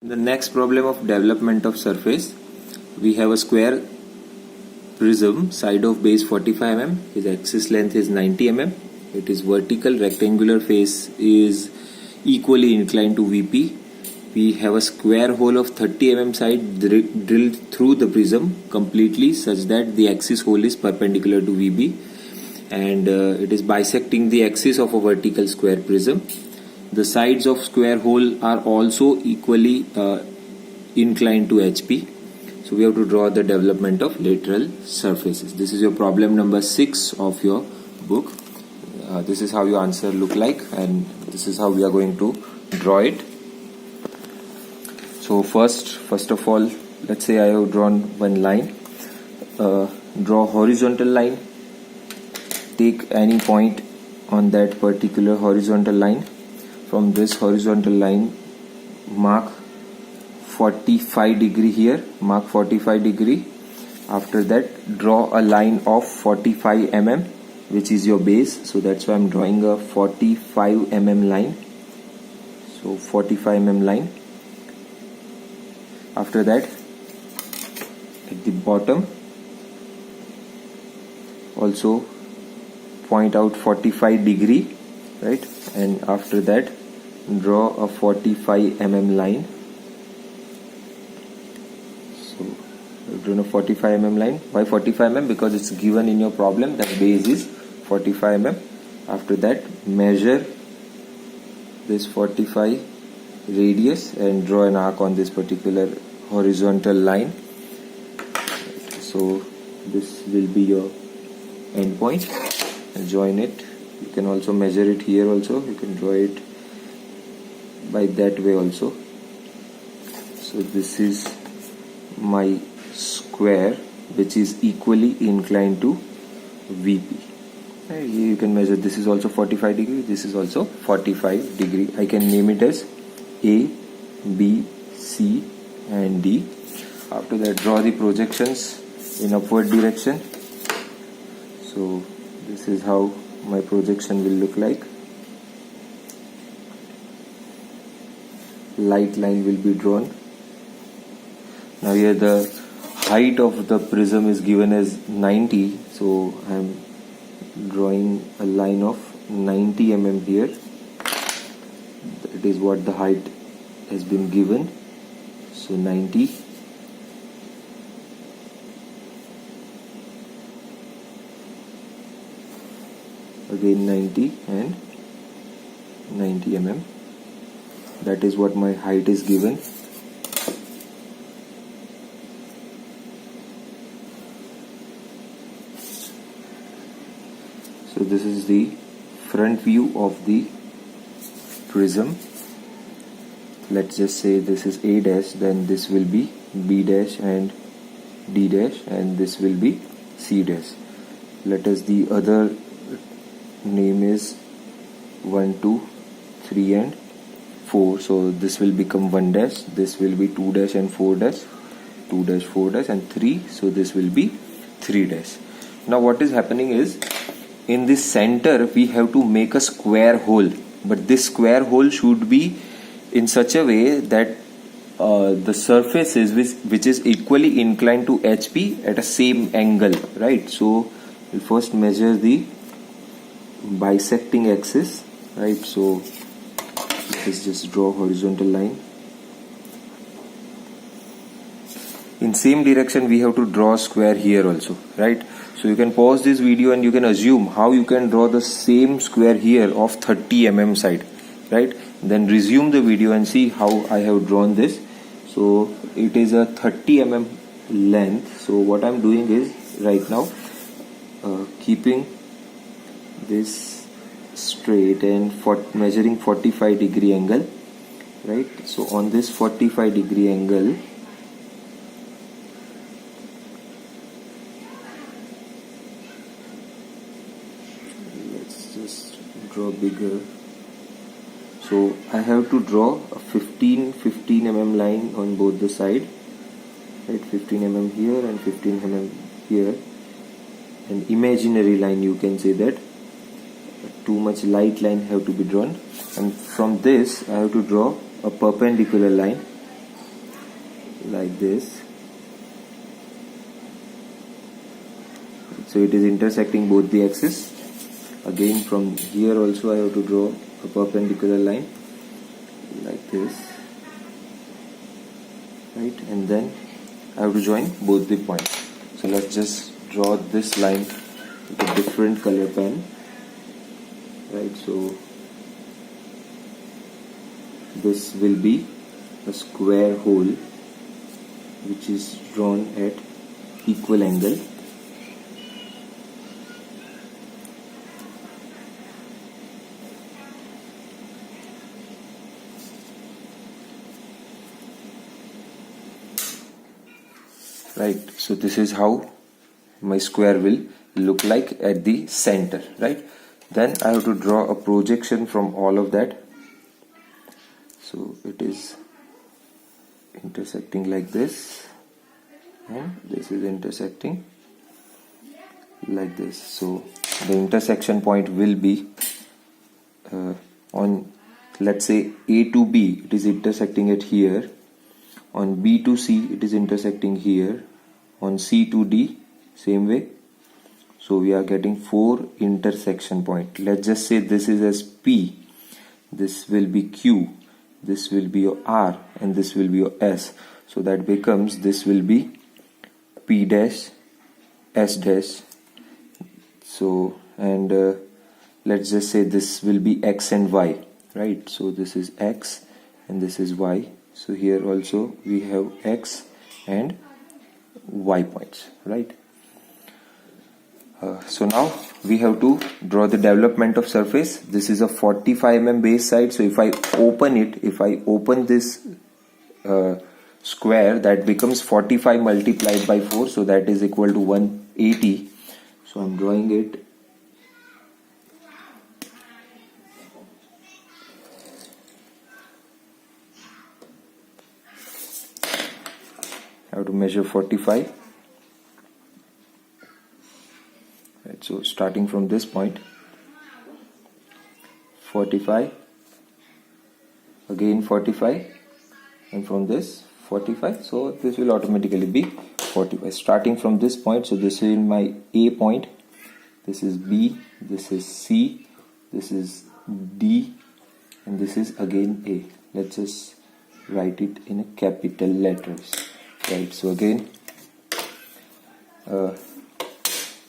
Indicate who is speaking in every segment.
Speaker 1: The next problem of development of surface, we have a square prism, side of base 45 mm, his axis length is 90 mm, it is vertical, rectangular face is equally inclined to VP. We have a square hole of 30 mm side drilled through the prism completely such that the axis hole is perpendicular to VB, and it is bisecting the axis of a vertical square prism. The sides of square hole are also equally inclined to HP. So we have to draw the development of lateral surfaces. This is your problem number 6 of your book. This is how your answer look like, and this is how we are going to draw it. So first of all, let's say I have drawn one line. Draw horizontal line. Take any point on that particular horizontal line. From this horizontal line, mark 45 degree here, mark 45 degree. After that, draw a line of 45 mm, which is your base. So that's why I'm drawing a 45 mm line. So 45 mm line. After that, at the bottom, also point out 45 degree, right? And after that, draw a 45 mm line. So I've drawn a 45 mm line. Why 45 mm? Because it's given in your problem that base is 45 mm. After that, measure this 45 radius and draw an arc on this particular horizontal line. So this will be your end point. Join it. You can also measure it here also. You can draw it by that way also. So this is my square which is equally inclined to VP. Here you can measure. This is also 45 degree. This is also 45 degree. I can name it as A, B, C and D. After that, draw the projections in upward direction. So this is how my projection will look like. Light line will be drawn. Now here the height of the prism is given as 90, so I am drawing a line of 90 mm here. That is what the height has been given. So 90. Again 90 and 90 mm. That is what my height is given. So this is the front view of the prism. Let's just say this is A dash, then this will be B dash and D dash, and this will be C dash. Let us the other name is 1, 2, 3 and 4. So this will become 1 dash, this will be 2 dash and 4 dash, 2 dash, 4 dash and 3. So this will be 3 dash. Now what is happening is, in this center we have to make a square hole, but this square hole should be in such a way that the surface is which is equally inclined to HP at a same angle, right? So we'll first measure the bisecting axis, right? So let's just draw horizontal line. In same direction we have to draw a square here also, right? So you can pause this video and you can assume how you can draw the same square here of 30 mm side, right? Then resume the video and see how I have drawn this. So it is a 30 mm length. So what I'm doing is right now keeping this straight and measuring 45 degree angle, right? So on this 45 degree angle, let's just draw bigger. So I have to draw a 15 mm line on both the side, right? 15 mm here and 15 mm here. An imaginary line, you can say that. Too much light line have to be drawn, and from this I have to draw a perpendicular line like this. So it is intersecting both the axes. Again from here also I have to draw a perpendicular line like this, right, and then I have to join both the points. So let's just draw this line with a different color pen, right? So this will be a square hole which is drawn at equal angle. Right, so this is how my square will look like at the center, right? Then I have to draw a projection from all of that. So it is intersecting like this, and this is intersecting like this. So the intersection point will be on, let's say, A to B, it is intersecting at here. On B to C, it is intersecting here. On C to D, same way. So we are getting 4 intersection point. Let's just say this is as P, this will be Q, this will be your R, and this will be your S. So that becomes, this will be P dash, S dash. So, and let's just say this will be X and Y, right? So this is X and this is Y. So here also we have X and Y points, right? So now we have to draw the development of surface. This is a 45 mm base side. So if I open it, if I open this square, that becomes 45 multiplied by 4. So that is equal to 180. So I'm drawing it. I have to measure 45. Right, so starting from this point, 45, again 45, and from this 45. So this will automatically be 45. Starting from this point, so this is my A point, this is B, this is C, this is D, and this is again A. Let's just write it in a capital letters. Right, so again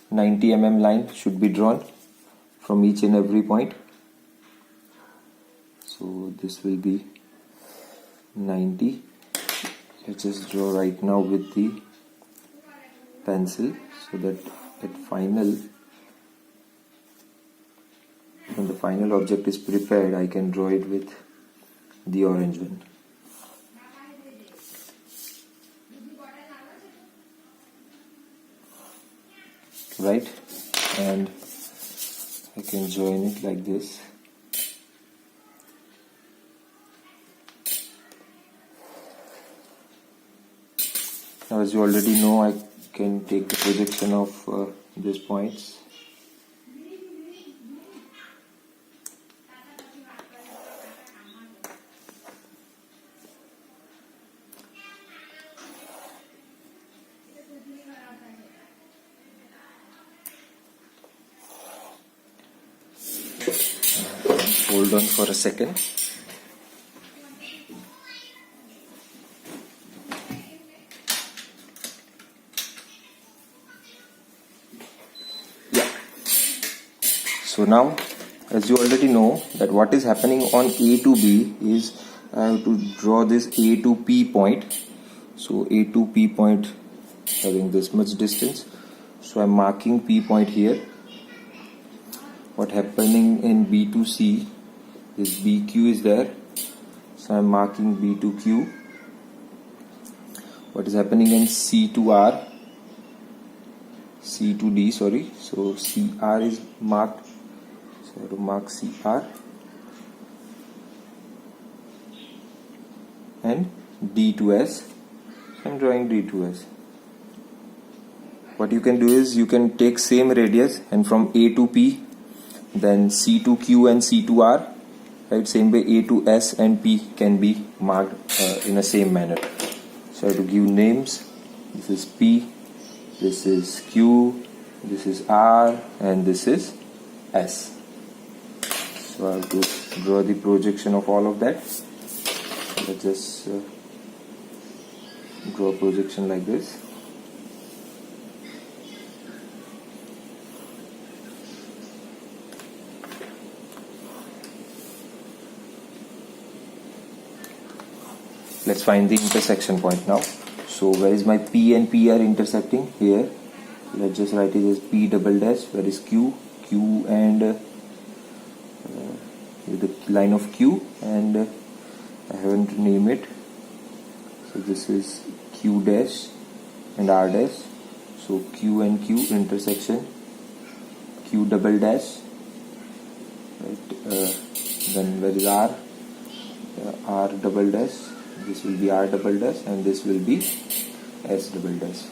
Speaker 1: 90 mm line should be drawn from each and every point. So this will be 90. Let's just draw right now with the pencil, so that at final, when the final object is prepared, I can draw it with the orange one. Right, and I can join it like this. Now, as you already know, I can take the projection of these points. Hold on for a second. Yeah. So now, as you already know, that what is happening on A to B is I have to draw this A to P point. So A to P point having this much distance. So I'm marking P point here. What happening in B to C is BQ is there, so I'm marking B to Q. What is happening in C to R, C to D, sorry, so CR is marked, so I have to mark CR, and D to S, so I'm drawing D to S. What you can do is you can take same radius and from A to P, then C to Q and C to R, right? Same way A to S and P can be marked in a same manner. So I have to give names. This is P, this is Q, this is R, and this is S. So I have to draw the projection of all of that. Let's just draw a projection like this. Let's find the intersection point now. So where is my P and P are intersecting? Here. Let's just write it as P double dash. Where is Q? Q and the line of Q, and I haven't named it. So this is Q dash and R dash. So Q and Q intersection. Q double dash. Right. Then where is R? R double dash. This will be R double dash, and this will be S double dash.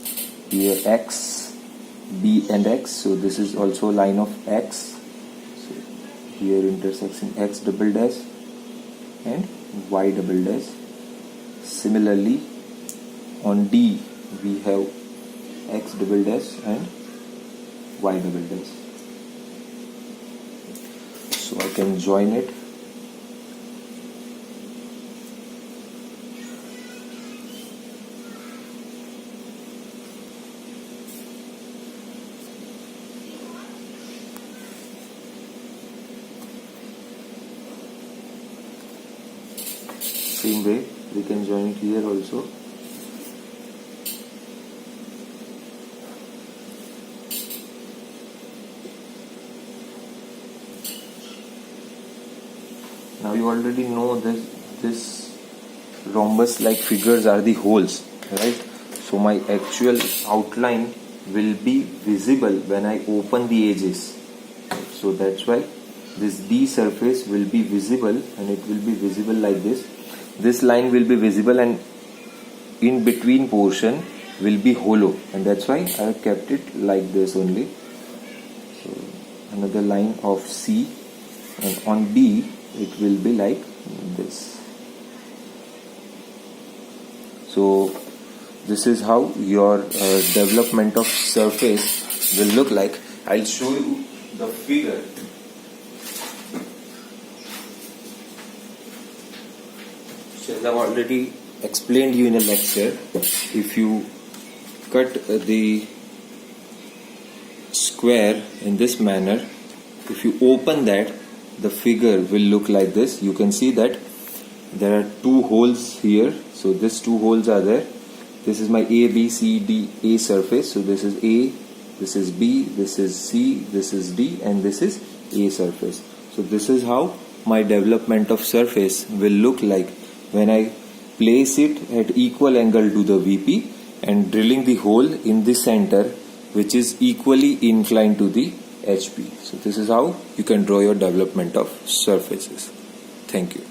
Speaker 1: Here X, B and X. So this is also a line of X. So here intersection X double dash and Y double dash. Similarly, on D we have X double dash and Y double dash. So I can join it. Same way we can join it here also. Now you already know this rhombus like figures are the holes, right? So my actual outline will be visible when I open the edges. So that's why this D surface will be visible, and it will be visible like this. This line will be visible, and in between portion will be hollow, and that's why I have kept it like this only. So another line of C, and on B it will be like this. So this is how your development of surface will look like. I'll show you the figure. As I've already explained you in a lecture, if you cut the square in this manner, if you open that, the figure will look like this. You can see that there are two holes here. So these two holes are there. This is my A, B, C, D, A surface. So this is A, this is B, this is C, this is D, and this is A surface. So this is how my development of surface will look like when I place it at equal angle to the VP and drilling the hole in the center, which is equally inclined to the HP. So this is how you can draw your development of surfaces. Thank you.